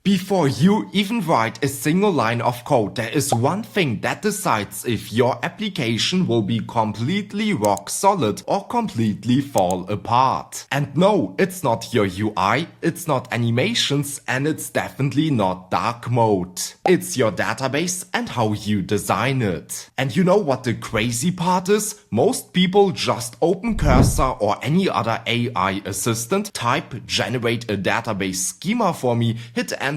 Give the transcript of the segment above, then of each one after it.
Before you even write a single line of code, there is one thing that decides if your application will be completely rock solid or completely fall apart. And no, it's not your UI, it's not animations, and it's definitely not dark mode. It's your database and how you design it. And you know what the crazy part is? Most people just open Cursor or any other AI assistant, type generate a database schema for me, hit enter,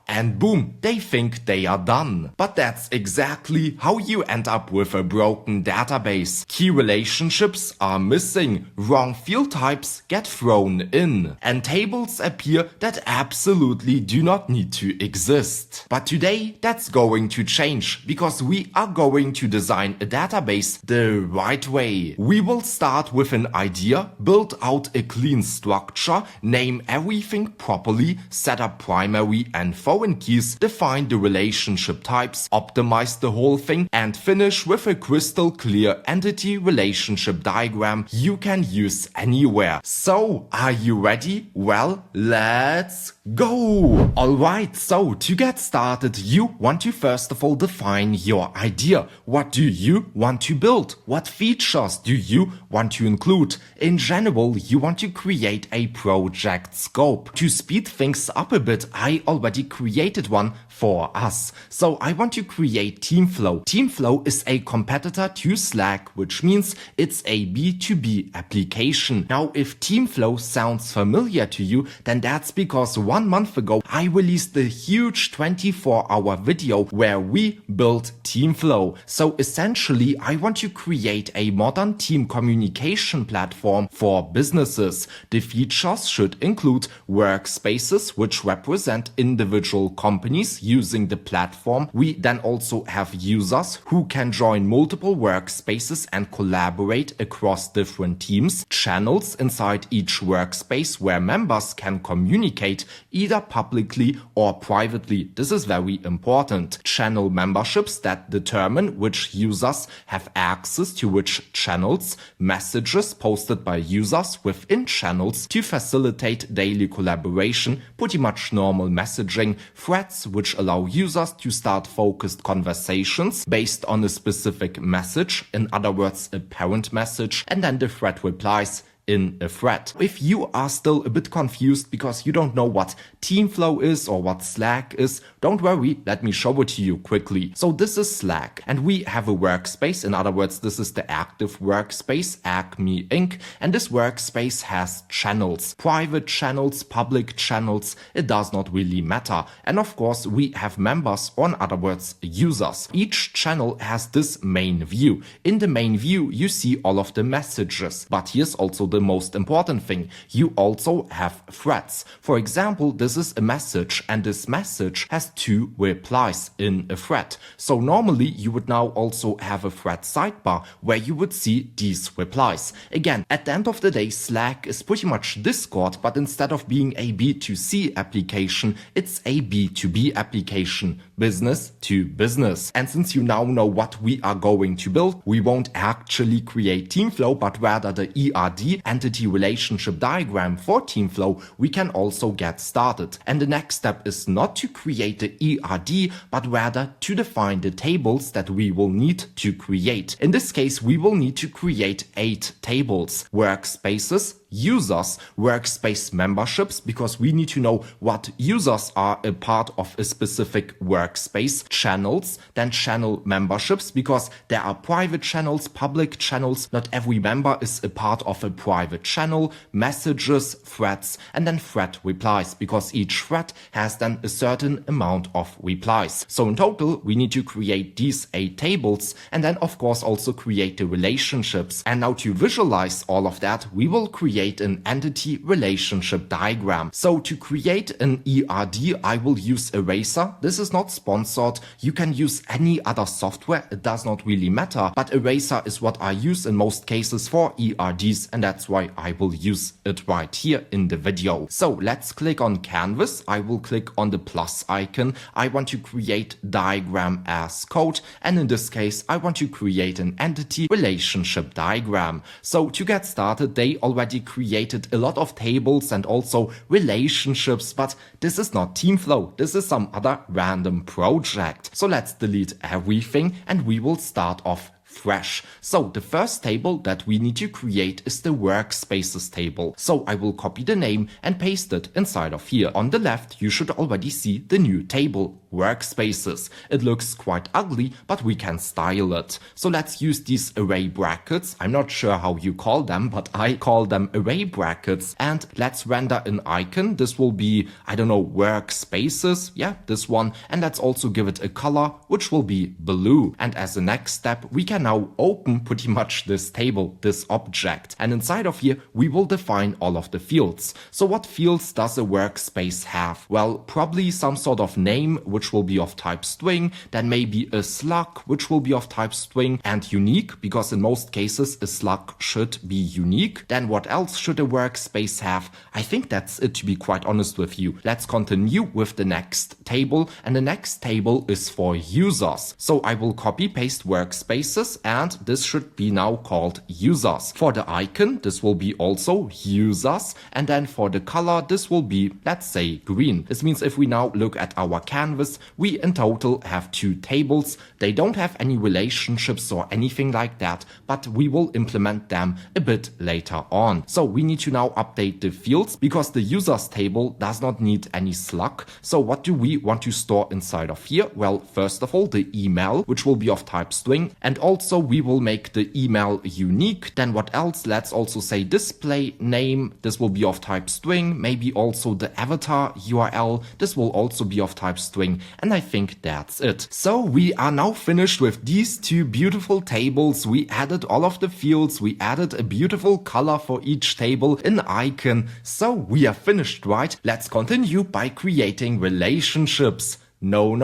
and boom, they think they are done. But that's exactly how you end up with a broken database. Key relationships are missing, wrong field types get thrown in, and tables appear that absolutely do not need to exist. But today, that's going to change, because we are going to design a database the right way. We will start with an idea, build out a clean structure, name everything properly, set up primary and foreign keys, define the relationship types, optimize the whole thing, and finish with a crystal clear entity relationship diagram you can use anywhere. So, are you ready? Well, let's go! Alright, so to get started, you want to first of all define your idea. What do you want to build? What features do you want to include? In general, you want to create a project scope. To speed things up a bit, I already created one for us. So I want to create TeamFlow. TeamFlow is a competitor to Slack, which means it's a B2B application. Now, if TeamFlow sounds familiar to you, then that's because 1 month ago, I released a huge 24-hour video where we built TeamFlow. So essentially, I want to create a modern team communication platform for businesses. The features should include workspaces, which represent individual companies using the platform. We then also have users who can join multiple workspaces and collaborate across different teams, channels inside each workspace where members can communicate either publicly or privately. This is very important. Channel memberships that determine which users have access to which channels, messages posted by users within channels to facilitate daily collaboration, pretty much normal messaging, threads which allow users to start focused conversations based on a specific message, in other words a parent message, and then the thread replies in a thread. If you are still a bit confused because you don't know what TeamFlow is or what Slack is, don't worry, let me show it to you quickly. So this is Slack, and we have a workspace. In other words, this is the active workspace, Acme Inc. And this workspace has channels, private channels, public channels, it does not really matter. And of course, we have members, or in other words, users. Each channel has this main view. In the main view, you see all of the messages, but here's also the most important thing. You also have threads. For example, this is a message, and this message has 2 replies in a thread. So normally you would now also have a thread sidebar where you would see these replies. Again, at the end of the day, Slack is pretty much Discord, but instead of being a B2C application, it's a B2B application, business to business. And since you now know what we are going to build, we won't actually create TeamFlow, but rather the ERD, entity relationship diagram for TeamFlow. We can also get started. And the next step is not to create the ERD, but rather to define the tables that we will need to create. In this case, we will need to create 8 tables: workspaces, users, workspace memberships, because we need to know what users are a part of a specific workspace, channels, then channel memberships, because there are private channels, public channels, not every member is a part of a private channel, messages, threads, and then thread replies, because each thread has then a certain amount of replies. So in total, we need to create these 8 tables, and then of course also create the relationships. And now to visualize all of that, we will create an entity relationship diagram. So to create an ERD, I will use Eraser. This is not sponsored. You can use any other software. It does not really matter, but Eraser is what I use in most cases for ERDs, and that's why I will use it right here in the video. So let's click on Canvas. I will click on the plus icon. I want to create diagram as code, and in this case, I want to create an entity relationship diagram. So to get started, they already created a lot of tables and also relationships, but this is not TeamFlow. This is some other random project. So let's delete everything and we will start off fresh. So the first table that we need to create is the workspaces table. So I will copy the name and paste it inside of here. On the left, you should already see the new table, workspaces. It looks quite ugly, but we can style it. So let's use these array brackets. I'm not sure how you call them, but I call them array brackets. And let's render an icon. This will be, I don't know, workspaces. Yeah, this one. And let's also give it a color, which will be blue. And as a next step, we can now open pretty much this table, this object. And inside of here, we will define all of the fields. So what fields does a workspace have? Well, probably some sort of name, which will be of type string, then maybe a slug, which will be of type string, and unique, because in most cases, a slug should be unique. Then what else should a workspace have? I think that's it, to be quite honest with you. Let's continue with the next table, and the next table is for users. So I will copy paste workspaces, and this should be now called users. For the icon, this will be also users, and then for the color, this will be, let's say, green. This means if we now look at our canvas, we in total have 2 tables. They don't have any relationships or anything like that, but we will implement them a bit later on. So we need to now update the fields because the users table does not need any slug. So what do we want to store inside of here? Well, first of all, the email, which will be of type string, and also we will make the email unique. Then what else? Let's also say display name. This will be of type string. Maybe also the avatar URL. This will also be of type string. And I think that's it. So we are now finished with these 2 beautiful tables. We added all of the fields. We added a beautiful color for each table, an icon. So we are finished, right? Let's continue by creating relationships. No,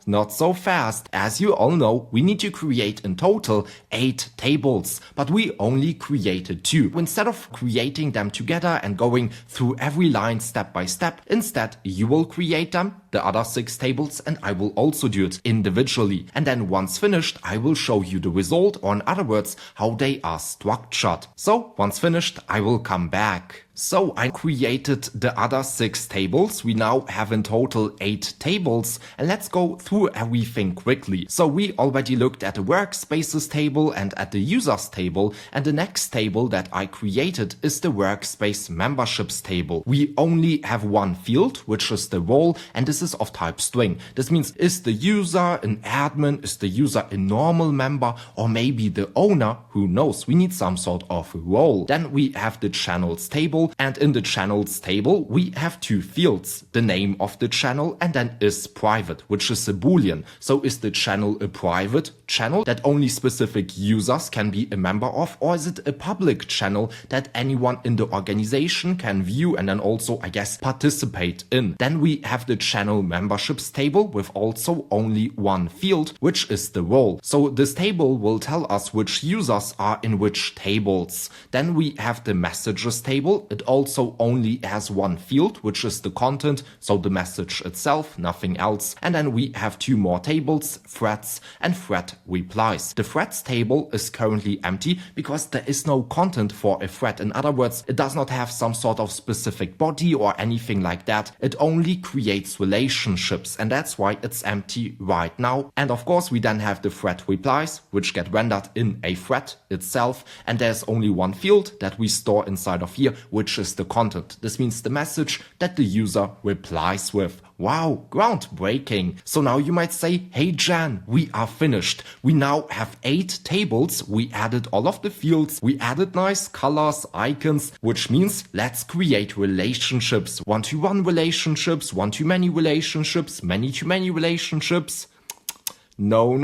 not so fast. As you all know, we need to create in total 8 tables, but we only created 2. Instead of creating them together and going through every line step by step, instead you will create them, the other 6 tables, and I will also do it individually. And then once finished, I will show you the result, or in other words, how they are structured. So once finished, I will come back. So I created the other 6 tables. We now have in total 8 tables, and let's go through everything quickly. So we already looked at the workspaces table and at the users table, and the next table that I created is the workspace memberships table. We only have one field, which is the role, and this is of type string. This means, is the user an admin, is the user a normal member, or maybe the owner? Who knows? We need some sort of role. Then we have the channels table, and in the channels table we have 2 fields, the name of the channel and then is private, which is a boolean. So is the channel a private channel that only specific users can be a member of, or is it a public channel that anyone in the organization can view and then also, I guess, participate in? Then we have the channel memberships table with also only one field, which is the role. So this table will tell us which users are in which tables. Then we have the messages table. It also only has one field, which is the content, so the message itself, nothing else. And then we have 2 more tables, threads and thread replies. The threads table is currently empty because there is no content for a thread. In other words, it does not have some sort of specific body or anything like that. It only creates relationships, and that's why it's empty right now. And of course, we then have the thread replies, which get rendered in a thread itself. And there's only one field that we store inside of here, which is the content. This means the message that the user replies with. Wow, groundbreaking. So now you might say, hey Jan, we are finished. We now have 8 tables. We added all of the fields. We added nice colors, icons, which means let's create relationships. One-to-one relationships, one-to-many relationships, many-to-many relationships. No,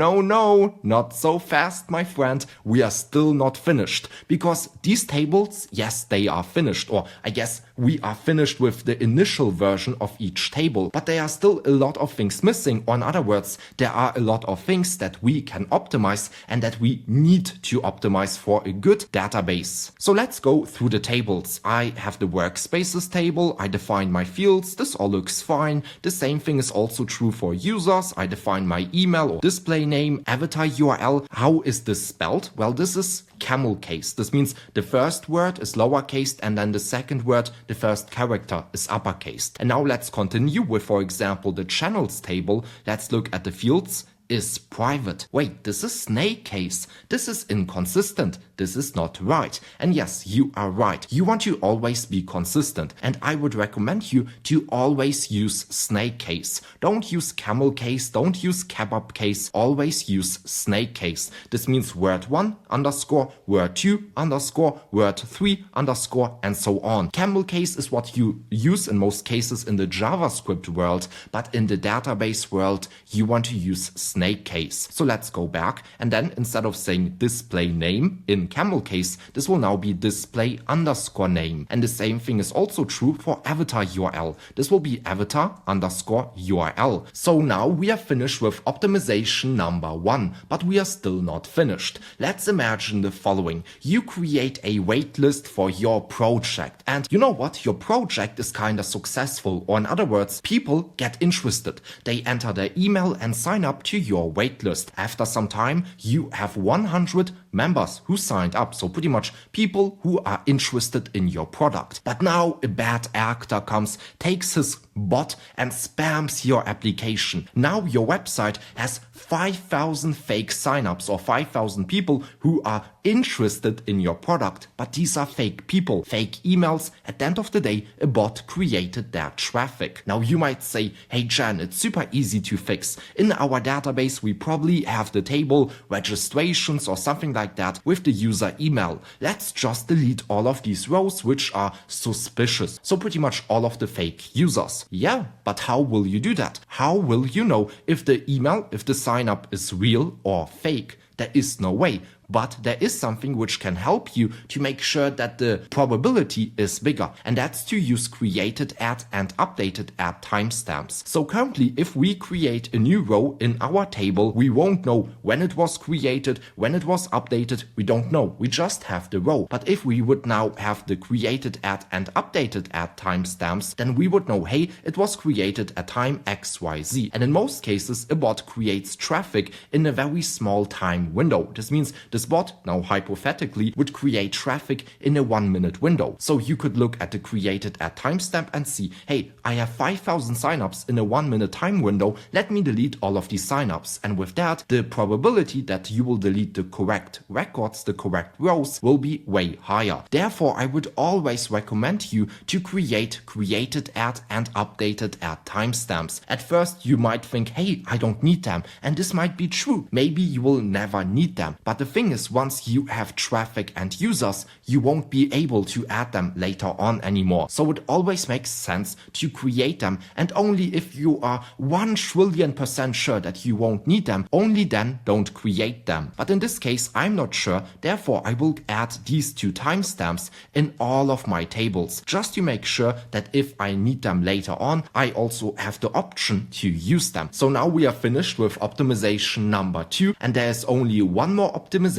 not so fast, my friend. We are still not finished because these tables, yes, they are finished, or I guess we are finished with the initial version of each table, but there are still a lot of things missing, or in other words, there are a lot of things that we can optimize and that we need to optimize for a good database. So let's go through the tables. I have the workspaces table, I define my fields, this all looks fine. The same thing is also true for users. I define my email or display name, avatar URL. How is this spelled? Well, this is camel case. This means the first word is lowercase and then the second word, the first character, is uppercase. And now let's continue with, for example, the channels table. Let's look at the fields. Is private. Wait, this is snake case. This is inconsistent. This is not right. And yes, you are right. You want to always be consistent. And I would recommend you to always use snake case. Don't use camel case. Don't use kebab case. Always use snake case. This means word 1 underscore, word 2 underscore, word 3 underscore, and so on. Camel case is what you use in most cases in the JavaScript world, but in the database world, you want to use snake case. So let's go back, and then instead of saying display name in camel case, this will now be display underscore name. And the same thing is also true for avatar URL. This will be avatar underscore URL. So now we are finished with optimization number 1, but we are still not finished. Let's imagine the following. You create a waitlist for your project, and you know what? Your project is kind of successful, or in other words, people get interested. They enter their email and sign up to your waitlist. After some time, you have 100 members who signed up. So pretty much people who are interested in your product. But now a bad actor comes, takes his bot and spams your application. Now your website has 5,000 fake signups or 5,000 people who are interested in your product. But these are fake people, fake emails. At the end of the day, a bot created that traffic. Now you might say, hey Jan, it's super easy to fix. In our database, we probably have the table registrations or something like that with the user email. Let's just delete all of these rows which are suspicious. So pretty much all of the fake users. Yeah, but how will you do that? How will you know if the email, if the sign up is real or fake? There is no way. But there is something which can help you to make sure that the probability is bigger. And that's to use created at and updated at timestamps. So currently, if we create a new row in our table, we won't know when it was created, when it was updated. We don't know. We just have the row. But if we would now have the created at and updated at timestamps, then we would know, hey, it was created at time XYZ. And in most cases, a bot creates traffic in a very small time window. This means this bot, now hypothetically, would create traffic in a 1-minute window. So you could look at the created at timestamp and see, hey, I have 5,000 signups in a 1-minute time window. Let me delete all of these signups. And with that, the probability that you will delete the correct records, the correct rows, will be way higher. Therefore, I would always recommend you to create created at and updated at timestamps. At first, you might think, hey, I don't need them. And this might be true. Maybe you will never need them. But the thing is, once you have traffic and users, you won't be able to add them later on anymore. So it always makes sense to create them, and only if you are 1,000,000,000% sure that you won't need them, only then don't create them. But in this case, I'm not sure, therefore I will add these 2 timestamps in all of my tables, just to make sure that if I need them later on, I also have the option to use them. So now we are finished with optimization number 2, and there is only one more optimization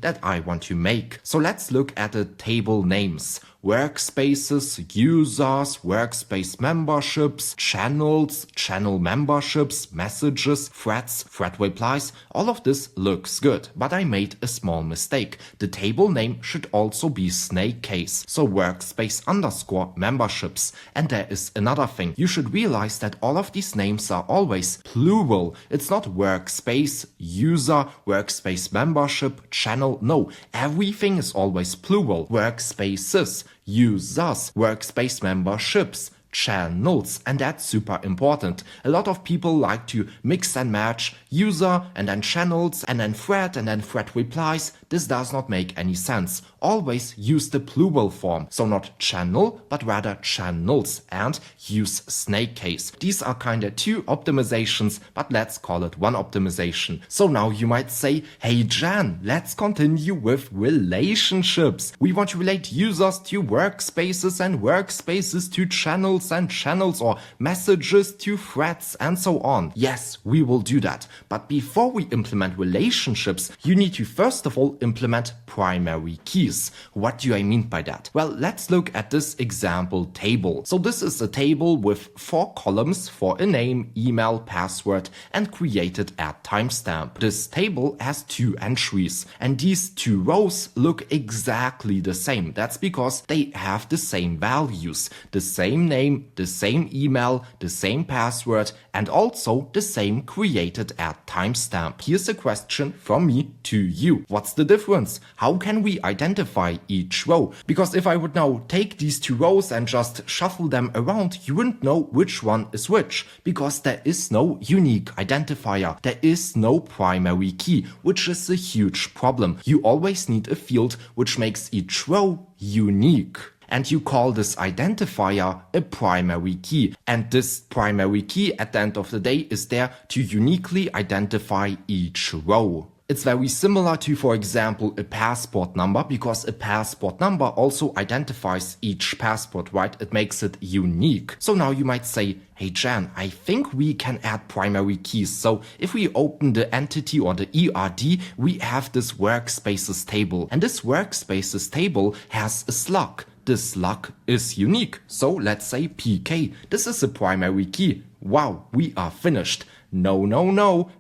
that I want to make. So let's look at the table names. Workspaces, users, workspace memberships, channels, channel memberships, messages, threads, thread replies. All of this looks good, but I made a small mistake. The table name should also be snake case, so workspace underscore memberships. And there is another thing. You should realize that all of these names are always plural. It's not workspace, user, workspace membership, channel. No, everything is always plural. Workspaces, users, workspace memberships, channels, and that's super important. A lot of people like to mix and match user and then channels and then thread replies. this does not make any sense. Always use the plural form, so not channel, but rather channels, and use snake case. These are kinda two optimizations, but let's call it one optimization. So now you might say, hey Jan, let's continue with relationships. We want to relate users to workspaces and workspaces to channels and channels, or messages to threads and so on. Yes, we will do that. But before we implement relationships, you need to first of all implement primary keys. What do I mean by that? Well, let's look at this example table. So this is a table with 4 columns for a name, email, password, and created at timestamp. This table has 2 entries, and these 2 rows look exactly the same. That's because they have the same values, the same name, the same email, the same password, and also the same created at timestamp. Here's a question from me to you. What's the difference? How can we identify each row? Because if I would now take these 2 rows and just shuffle them around, you wouldn't know which one is which, because there is no unique identifier. There is no primary key, which is a huge problem. You always need a field which makes each row unique. And you call this identifier a primary key. And this primary key at the end of the day is there to uniquely identify each row. It's very similar to, for example, a passport number, because a passport number also identifies each passport, right? It makes it unique. So now you might say, hey Jan, I think we can add primary keys. So if we open the entity or the ERD, we have this workspaces table. And this workspaces table has a slug. This slug is unique. So let's say PK. This is a primary key. Wow, we are finished. No,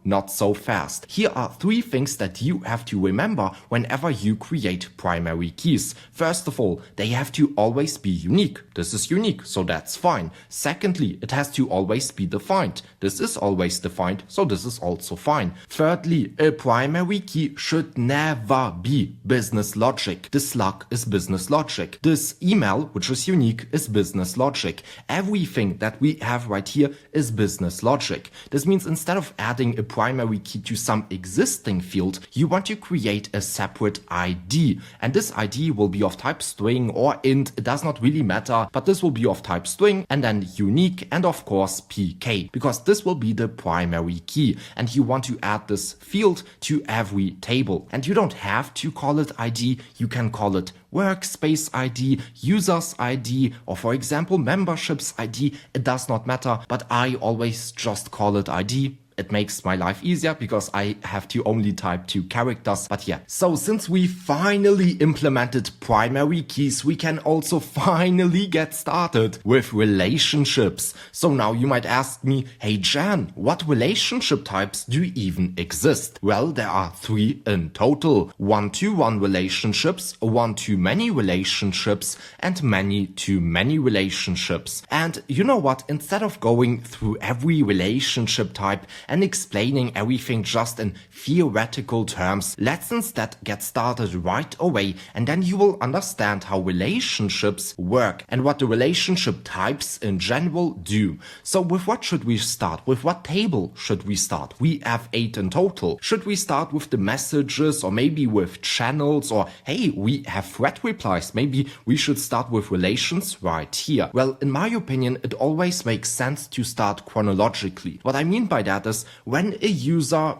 not so fast. Here are 3 things that you have to remember whenever you create primary keys. First of all, they have to always be unique. This is unique, so that's fine. Secondly, it has to always be defined. This is always defined, so this is also fine. Thirdly, a primary key should never be business logic. This slug is business logic. This email, which is unique, is business logic. Everything that we have right here is business logic. This means instead of adding a primary key to some existing field, you want to create a separate ID. And this ID will be of type string or int, it does not really matter, but this will be of type string and then unique and of course PK, because this will be the primary key. And you want to add this field to every table. And you don't have to call it ID, you can call it workspace ID, users ID, or for example memberships ID. It does not matter, but I always just call it ID. It makes my life easier because I have to only type 2 characters. But yeah, so since we finally implemented primary keys, we can also finally get started with relationships. So now you might ask me, hey Jan, what relationship types do even exist? Well, there are 3 in total. One-to-one relationships, one-to-many relationships, and many-to-many relationships. And you know what? Instead of going through every relationship type and explaining everything just in theoretical terms, let's instead get started right away, and then you will understand how relationships work and what the relationship types in general do. So with what should we start? With what table should we start? We have 8 in total. Should we start with the messages, or maybe with channels, or hey, we have thread replies. Maybe we should start with relations right here. Well, in my opinion, it always makes sense to start chronologically. What I mean by that is when a user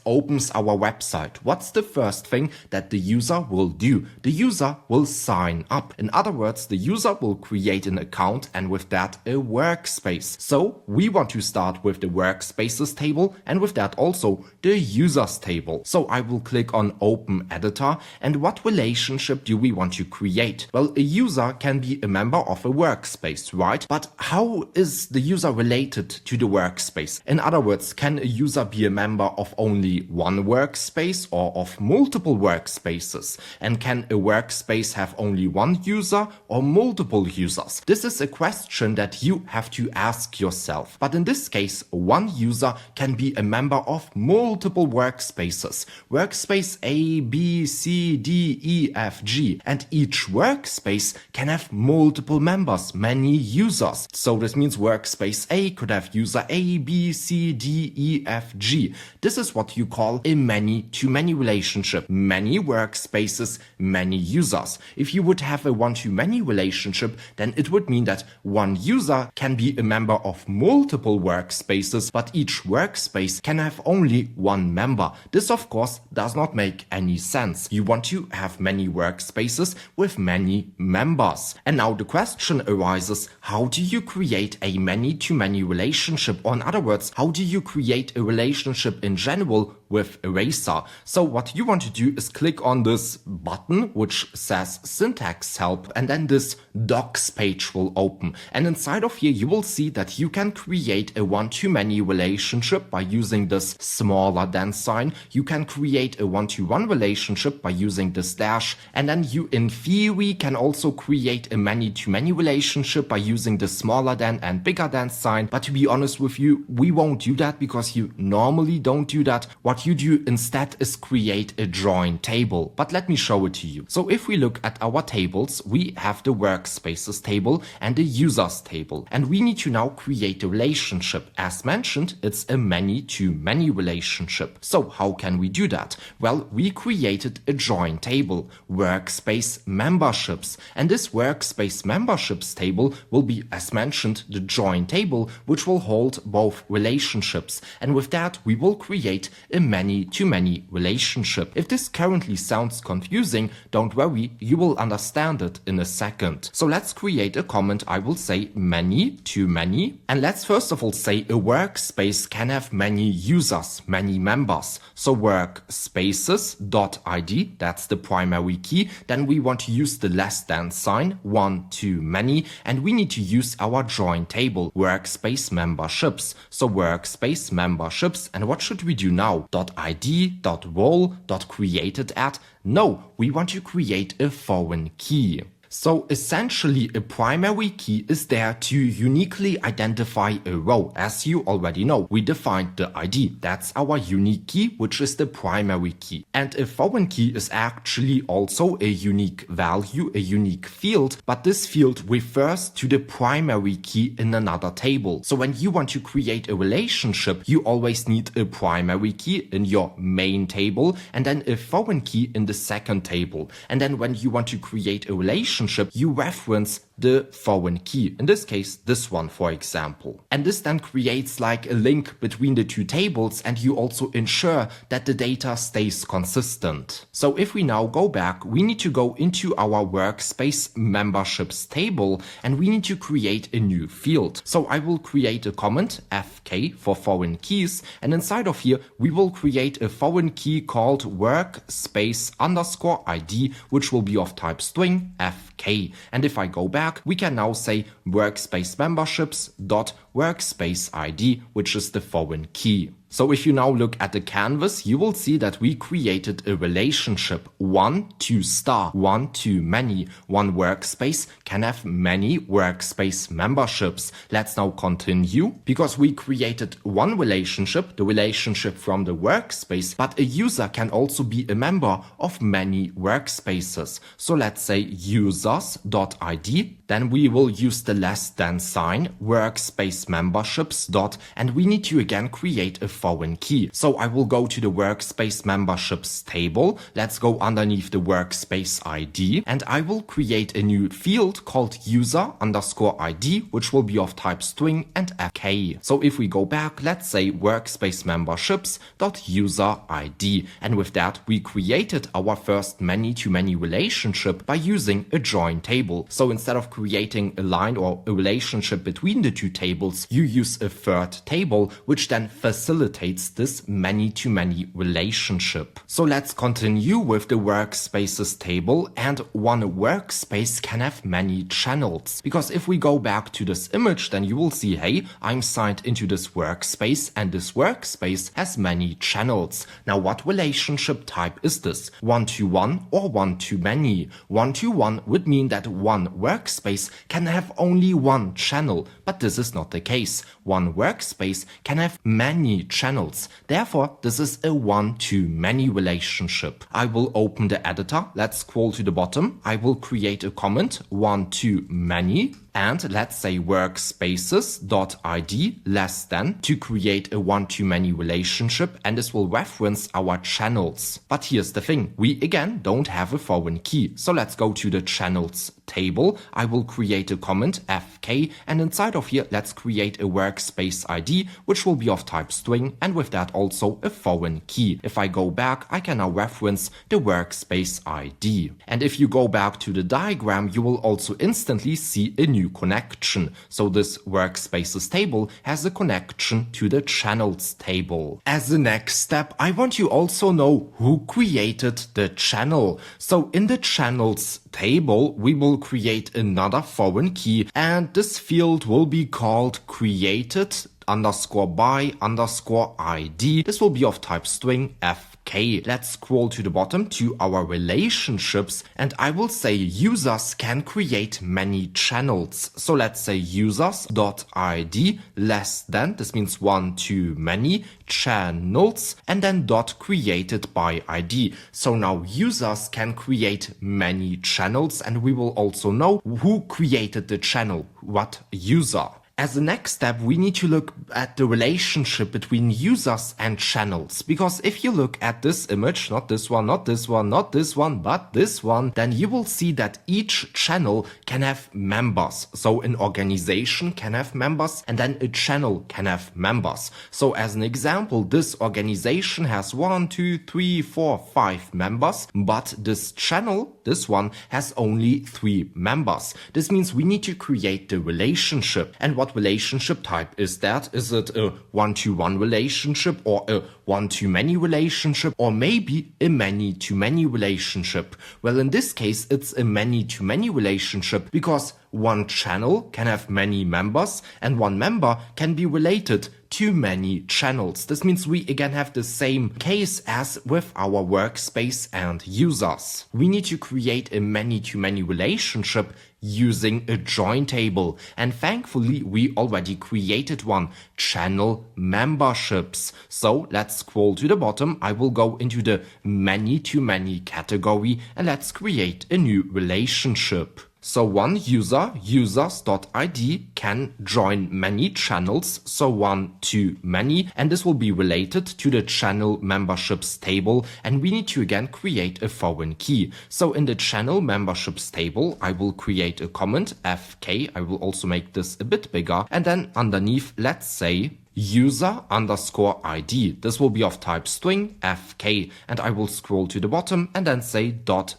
opens our website, what's the first thing that the user will do? The user will sign up. In other words, the user will create an account and with that a workspace. So we want to start with the workspaces table and with that also the users table. So I will click on open editor, and what relationship do we want to create? Well, a user can be a member of a workspace, right? But how is the user related to the workspace? In other words, can a user be a member of only one workspace or of multiple workspaces? And can a workspace have only one user or multiple users? This is a question that you have to ask yourself. But in this case, one user can be a member of multiple workspaces. Workspace A, B, C, D, E, F, G. And each workspace can have multiple members, many users. So this means workspace A could have user A, B, C, D, E, F, G. This is what you call a many-to-many relationship. Many workspaces, many users. If you would have a one-to-many relationship, then it would mean that one user can be a member of multiple workspaces, but each workspace can have only one member. This, of course, does not make any sense. You want to have many workspaces with many members. And now the question arises, how do you create a many-to-many relationship? Or in other words, how do you create a relationship in general with Eraser? So what you want to do is click on this button which says syntax help, and then this docs page will open. And inside of here you will see that you can create a one-to-many relationship by using this smaller than sign. You can create a one-to-one relationship by using this dash, and then you in theory can also create a many-to-many relationship by using the smaller than and bigger than sign. But to be honest with you, we won't do that because you normally don't do that. What you do instead is create a join table. But let me show it to you. So if we look at our tables, we have the workspaces table and the users table, and we need to now create a relationship. As mentioned, it's a many-to-many relationship. So how can we do that? Well, we created a join table, workspace memberships, and this workspace memberships table will be, as mentioned, the join table, which will hold both relationships. And with that, we will create a many-to-many relationship. If this currently sounds confusing, don't worry, you will understand it in a second. So let's create a comment. I will say many-to-many, and let's first of all say a workspace can have many users, many members. So workspaces.id, that's the primary key. Then we want to use the less than sign, one-to-many, and we need to use our join table, workspace memberships. So workspace memberships, and what should we do now? .id, .role, .created at? No, we want to create a foreign key. So essentially a primary key is there to uniquely identify a row. As you already know, we defined the ID. That's our unique key, which is the primary key. And a foreign key is actually also a unique value, a unique field, but this field refers to the primary key in another table. So when you want to create a relationship, you always need a primary key in your main table and then a foreign key in the second table. And then when you want to create a relationship, you reference the foreign key, in this case this one for example. And this then creates like a link between the two tables, and you also ensure that the data stays consistent. So if we now go back, we need to go into our workspace memberships table and we need to create a new field. So I will create a comment FK for foreign keys, and inside of here we will create a foreign key called workspace_ID, which will be of type string FK. And if I go back, we can now say workspace memberships dot workspace ID, which is the foreign key. So if you now look at the canvas, you will see that we created a relationship, one-to-star, one-to-many. One workspace can have many workspace memberships. Let's now continue, because we created one relationship, the relationship from the workspace, but a user can also be a member of many workspaces. So let's say users.id, then we will use the less than sign, workspace memberships dot, and we need to again create a foreign key. So I will go to the workspace memberships table. Let's go underneath the workspace ID, and I will create a new field called user_ID, which will be of type string and FK. So if we go back, let's say workspace memberships dot user ID, and with that we created our first many-to-many relationship by using a join table. So instead of creating a line or a relationship between the two tables, you use a third table, which then facilitates this many-to-many relationship. So let's continue with the workspaces table, and one workspace can have many channels. Because if we go back to this image, then you will see, hey, I'm signed into this workspace, and this workspace has many channels. Now what relationship type is this? One-to-one or one-to-many? One-to-one would mean that one workspace can have only one channel, but this is not the case. One workspace can have many channels. Therefore, this is a one-to-many relationship. I will open the editor. Let's scroll to the bottom. I will create a comment, one-to-many. and let's say workspaces.id less than to create a one-to-many relationship, and this will reference our channels. But here's the thing, we again don't have a foreign key. So let's go to the channels table. I will create a comment fk, and inside of here let's create a workspace ID which will be of type string, and with that also a foreign key. If I go back, I can now reference the workspace ID. And if you go back to the diagram, you will also instantly see a new connection. So this workspaces table has a connection to the channels table. As the next step, I want you also know who created the channel. So in the channels table, we will create another foreign key, and this field will be called created_by_ID. This will be of type string fk. Let's scroll to the bottom to our relationships, and I will say users can create many channels. So let's say users.id less than, this means one to many channels, and then dot created by ID. So now users can create many channels, and we will also know who created the channel, what user. As the next step, we need to look at the relationship between users and channels, because if you look at this image, not this one, not this one, not this one, but this one, then you will see that each channel can have members. So an organization can have members, and then a channel can have members. So as an example, this organization has 1, 2, 3, 4, 5 members, but this channel, this one, has only 3 members. This means we need to create the relationship. And what relationship type is that? Is it a one-to-one relationship, or a one-to-many relationship, or maybe a many-to-many relationship? Well, in this case, it's a many-to-many relationship, because one channel can have many members, and one member can be related to many channels. This means we again have the same case as with our workspace and users. We need to create a many-to-many relationship using a join table, and thankfully we already created one, channel memberships. So let's scroll to the bottom. I will go into the many-to-many category, and let's create a new relationship. So one user, users.id, can join many channels, so one to many, and this will be related to the channel memberships table, and we need to again create a foreign key. So in the channel memberships table, I will create a comment fk. I will also make this a bit bigger, and then underneath, let's say user_id. This will be of type string fk, and I will scroll to the bottom and then say .user_id.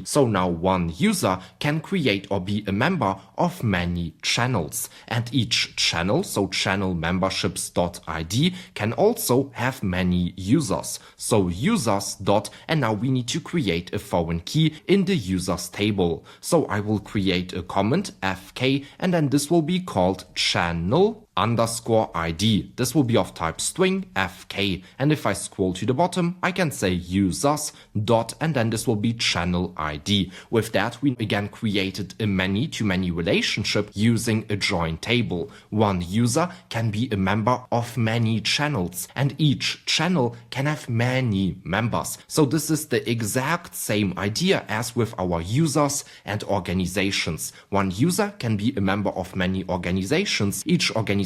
So now one user can create or be a member of many channels, and each channel, so channel memberships.id, can also have many users. So users dot, and now we need to create a foreign key in the users table. So I will create a comment fk, and then this will be called channel_id. This will be of type string fk, and if I scroll to the bottom, I can say users dot, and then this will be channel ID. With that, we again created a many-to-many relationship using a join table. One user can be a member of many channels, and each channel can have many members. So this is the exact same idea as with our users and organizations. One user can be a member of many organizations. Each workspace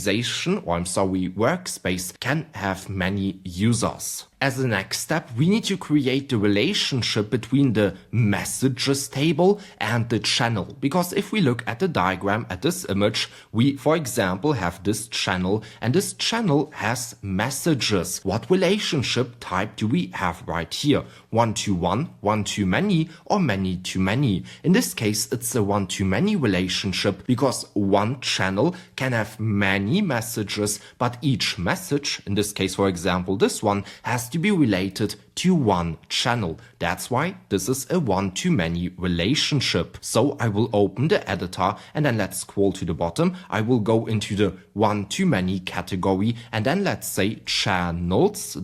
can have many users. As the next step, we need to create the relationship between the messages table and the channel. Because if we look at the diagram, at this image, we, for example, have this channel, and this channel has messages. What relationship type do we have right here? One-to-one, one-to-many, or many-to-many? In this case, it's a one-to-many relationship, because one channel can have many messages, but each message, in this case, for example, this one, has to be related to one channel. That's why this is a one-to-many relationship. So I will open the editor, and then let's scroll to the bottom. I will go into the one-to-many category, and then let's say channels.id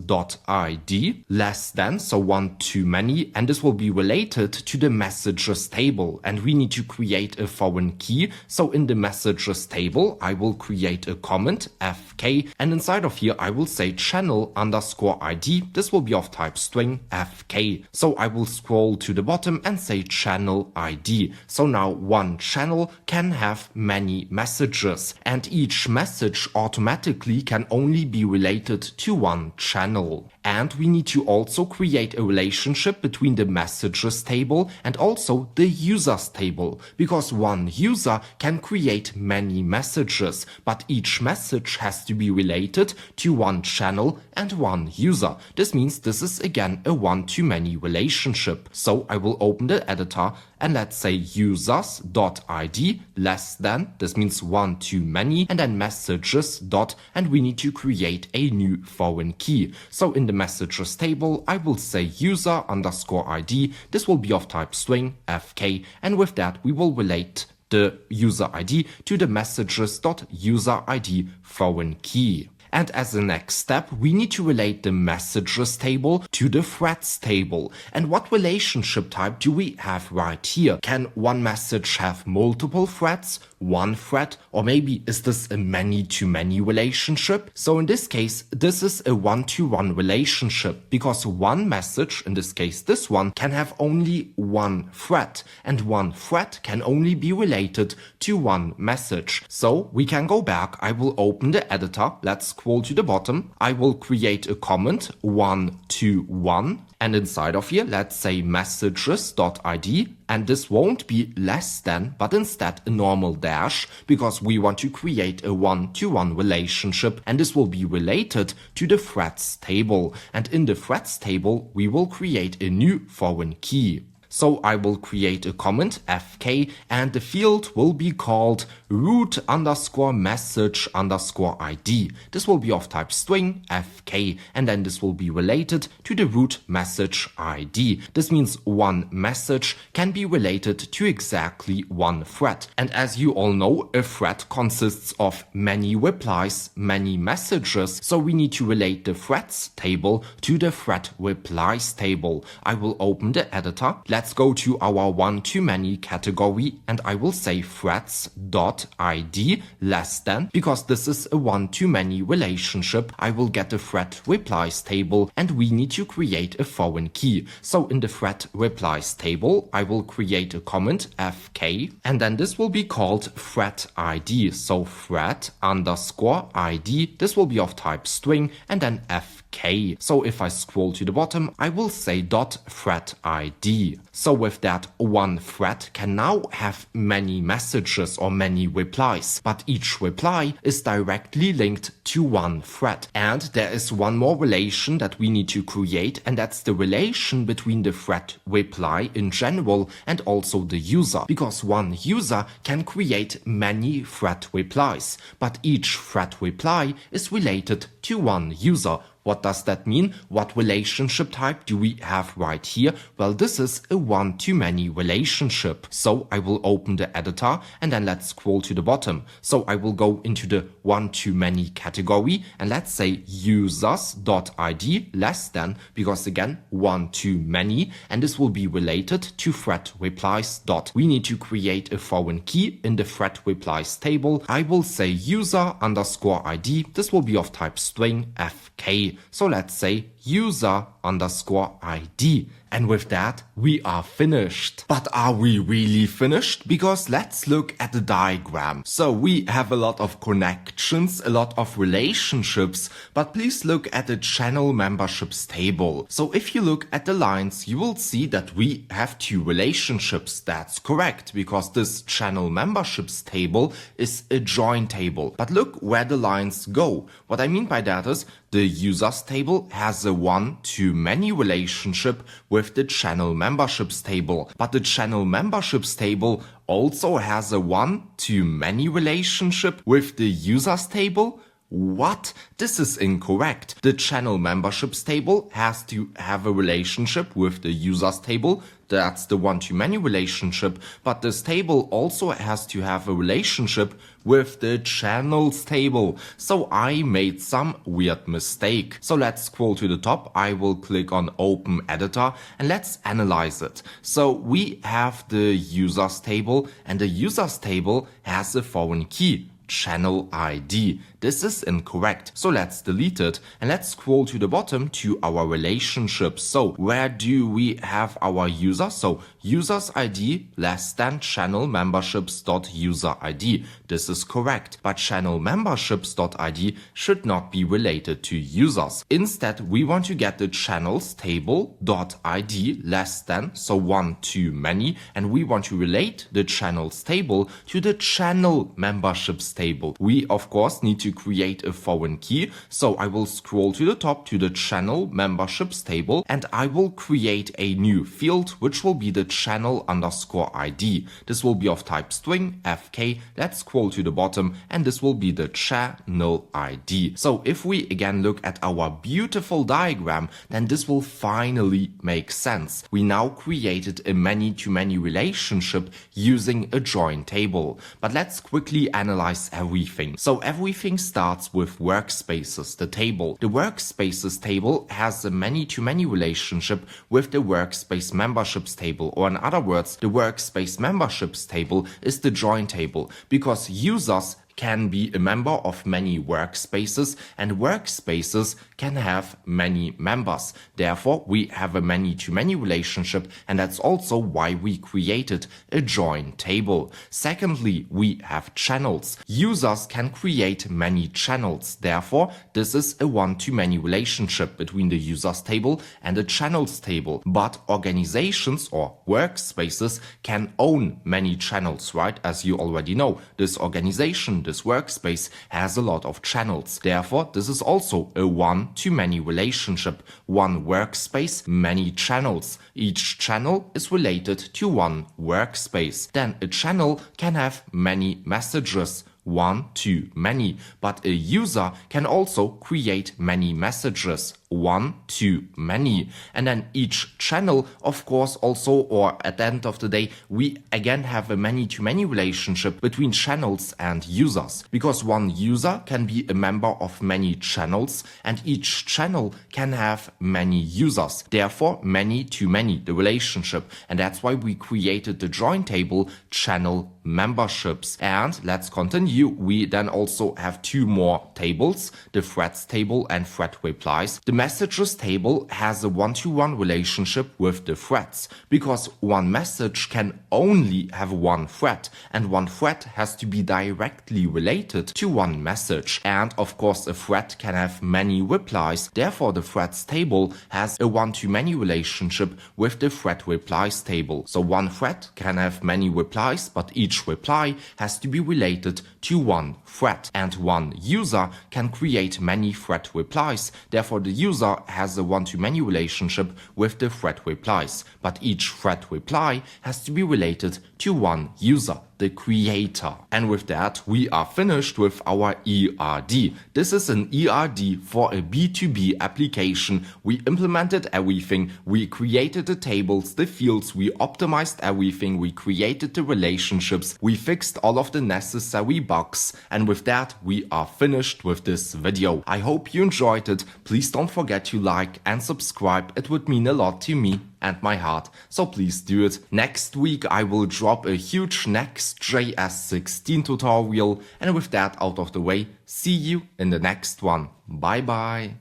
less than, so one-to-many, and this will be related to the messages table, and we need to create a foreign key. So in the messages table, I will create a comment fk, and inside of here I will say channel_id ID. This will be of type string fk. So I will scroll to the bottom and say channel ID. So now one channel can have many messages, and each message automatically can only be related to one channel. And we need to also create a relationship between the messages table and also the users table, because one user can create many messages, but each message has to be related to one channel and one user. This means this is again a one-to-many relationship. So I will open the editor and let's say users.id less than, this means one to many, and then messages dot, and we need to create a new foreign key. So in the messages table, I will say user underscore ID. This will be of type string fk, and with that we will relate the user ID to the messages.userid foreign key. And as a next step, we need to relate the messages table to the threads table. And what relationship type do we have right here? Can one message have multiple threads, one thread, or maybe is this a many-to-many relationship? So in this case, this is a one-to-one relationship, because one message, in this case this one, can have only one thread, and one thread can only be related to one message. So we can go back, I will open the editor, let's scroll to the bottom, I will create a comment 1 to 1, and inside of here let's say messages.id, and this won't be less than, but instead a normal dash, because we want to create a one-to-one relationship, and this will be related to the threads table, and in the threads table we will create a new foreign key. So I will create a comment fk, and the field will be called root underscore message underscore ID. This will be of type string fk, and then this will be related to the root message ID. This means one message can be related to exactly one thread. And as you all know, a thread consists of many replies, many messages, so we need to relate the threads table to the thread replies table. I will open the editor. Let's go to our one-to-many category, and I will say threads.id less than, because this is a one-to-many relationship. I will get the thread replies table, and we need to create a foreign key. So in the thread replies table, I will create a comment fk, and then this will be called thread ID. So thread underscore ID, this will be of type string, and then fk. So if I scroll to the bottom, I will say dot thread ID. So with that, one thread can now have many messages or many replies, but each reply is directly linked to one thread. And there is one more relation that we need to create, and that's the relation between the thread reply in general and also the user, because one user can create many thread replies, but each thread reply is related to one user. What does that mean? What relationship type do we have right here? Well, this is a one-to-many relationship. So I will open the editor, and then let's scroll to the bottom. So I will go into the one-to-many category, and let's say users.id less than, because again, one-to-many, and this will be related to thread replies dot. We need to create a foreign key in the thread replies table. I will say user underscore ID. This will be of type string fk. So let's say user underscore ID. And with that, we are finished. But are we really finished? Because let's look at the diagram. So we have a lot of connections, a lot of relationships, but please look at the channel memberships table. So if you look at the lines, you will see that we have two relationships. That's correct, because this channel memberships table is a join table. But look where the lines go. What I mean by that is the users table has a one-to-many relationship with the channel memberships table, but the channel memberships table also has a one-to-many relationship with the users table. What? This is incorrect. The channel memberships table has to have a relationship with the users table. That's the one-to-many relationship, but this table also has to have a relationship with the channels table. So I made some weird mistake. So let's scroll to the top. I will click on Open Editor and let's analyze it. So we have the users table, and the users table has a foreign key. channel ID. This is incorrect, so let's delete it and let's scroll to the bottom to our relationships. So where do we have our user? So users ID less than channel memberships.user ID. This is correct, but channel memberships.id should not be related to users. Instead, we want to get the channels table.id less than, so one to many, and we want to relate the channels table to the channel memberships table. We of course need to create a foreign key, so I will scroll to the top to the channel memberships table and I will create a new field which will be the channel underscore ID. This will be of type string fk. Let's scroll to the bottom and this will be the channel ID. So if we again look at our beautiful diagram, then this will finally make sense. We now created a many-to-many relationship using a join table. But let's quickly analyze everything. So everything starts with workspaces, the table. The workspaces table has a many-to-many relationship with the workspace memberships table, or in other words, the workspace memberships table is the join table, because users can be a member of many workspaces and workspaces can have many members. Therefore, we have a many-to-many relationship, and that's also why we created a join table. Secondly, we have channels. Users can create many channels. Therefore, this is a one-to-many relationship between the users table and the channels table. But organizations or workspaces can own many channels, right? As you already know, this organization, this workspace has a lot of channels. Therefore, this is also a one-to-many relationship. One workspace, many channels. Each channel is related to one workspace. Then a channel can have many messages. One to many, but a user can also create many messages, one to many. And then each channel, of course, also, or at the end of the day, we again have a many-to-many relationship between channels and users, because one user can be a member of many channels and each channel can have many users. Therefore, many-to-many, the relationship. And that's why we created the join table channel memberships. And let's continue. We then also have two more tables, the threads table and thread replies. The messages table has a one-to-one relationship with the threads, because one message can only have one thread, and one thread has to be directly related to one message. And of course, a thread can have many replies. Therefore, the threads table has a one-to-many relationship with the thread replies table. So one thread can have many replies, but each reply has to be related to one thread, and one user can create many thread replies. Therefore, the user has a one-to-many relationship with the thread replies, but each thread reply has to be related to one user, the creator. And with that, we are finished with our ERD. This is an ERD for a B2B application. We implemented everything. We created the tables, the fields, we optimized everything, we created the relationships, we fixed all of the necessary bugs. And with that, we are finished with this video. I hope you enjoyed it. Please don't forget to like and subscribe. It would mean a lot to me and my heart, so please do it. Next week I will drop a huge Next.js 16 tutorial, and with that out of the way, see you in the next one. Bye bye.